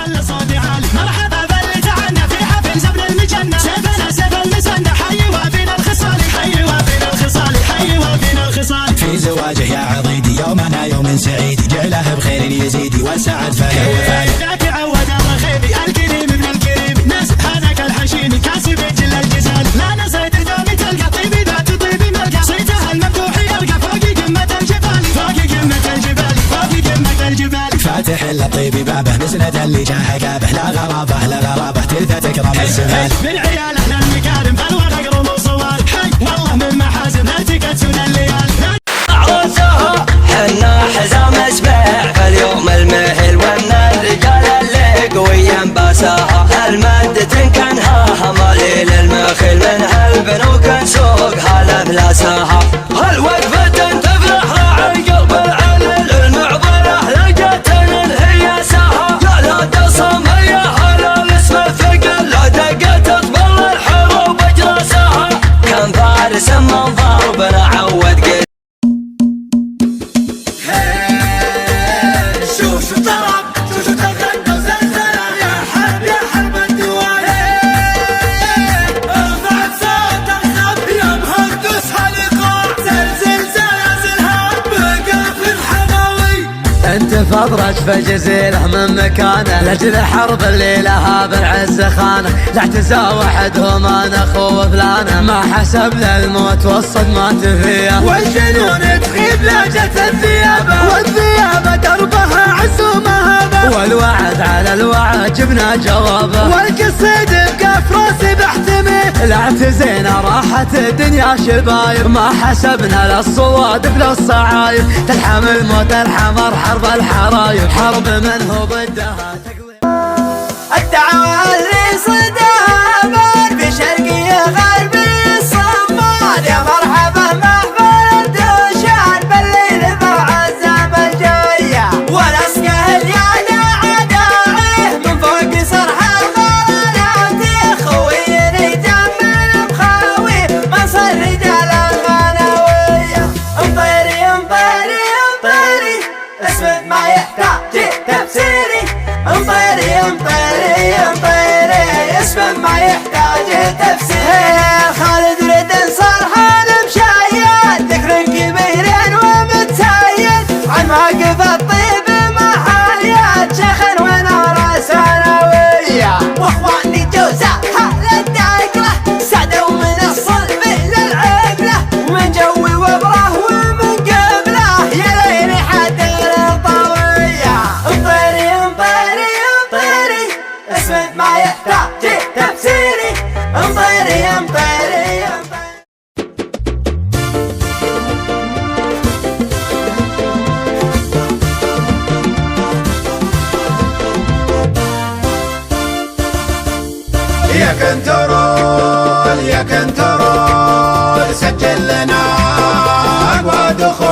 خلي صوتي عالي. مرحبا باللي تعنا في حفل زبل المجنة، سيفنا سيف المسنة، حي وافينا الخصالي، حي وافينا الخصالي، حي وافينا الخصالي. في زواجه يا عضيدي يومنا يوم سعيد، جعله بخير يزيد والسعد فايد وفايد. ذاك عود الله خيبي الكريم ابن الكريم، ناس هذاك الحشيمي كاسب جل الجزال. لا نصيد دومي تلقى طيبي ذات طيبي ملقى، صيتها المفتوح يرقى فوق قمة الجبال، فوق قمة الجبال، فوق قمة الجبال. فاتح الطيب بابه مسند اللي جاه قابه، لا غرابه لا غرابه تلفت تكرم الزمان. من عيال اهل المكارم فالورق رموز صوار، حي والله من محازن التقت سنى الليال. عروسها حنا حزام اسبع فاليوم المهل ومن الرجال اللي قويا باساها، المادة كانها همالي للمخيل من هالبنوك نسوقها لملاساها. هالوقفة تفرح راعي قلب العلل المعضلة لقت هي ساها، يا لا تصم يا هلا الاسم الثقل لا دقت اطبل الحروب اجراسها، كان فارس من ضربنا عود قل. انت فضرج في جزيره من مكانه، لاجل حرب الليله بالعز خانه، لا اعتزى وحدهم انا اخو فلانه، ما حسبنا الموت والصدمات فيه، والجنون تخيب لاجت الثيابه، والثيابه دربها عز ومهابه، والوعد على الوعد جبنا جوابه، والقصيد بكف راسي بحتمي، لا اعتزينا راحت الدنيا شبايب، ما حسبنا للصوادف للصعايب، تلحم الموت الحمر حرب الحرايب، حرب من هو ضدها تقوي. الدعوة اللي صدها بار بشرقية غربي الصمال، يا مرحبا محفل الدوشان بالليل مع الزام الجاية، والاسقى اليانا عداعيه من فوق صرح الغلالات، خويني جمل مخاوي منصر رجال الغناوية. امطيري امطيري امطيري اسمك ما يحتاج تفسيري، امطيري امطيري امطيري اسمك ما يحتاج تفسير. خالد ردن صرحان مشايد ذكر كبير ومتسيد، عن موقف الطيب محايد شيخ ونار ثانوية، واخواني جوزاء اهل الداقلة سعدوا من الصلب للعقلة، ومن جوي وبره ومن قبله يا ليلي حد الطوية. امطيري امطيري امطيري اسمك ما يحتاج تفسيري، امطيري امطيري امطيري. يا كنترول يا كنترول سجل لنا اقوى دخول.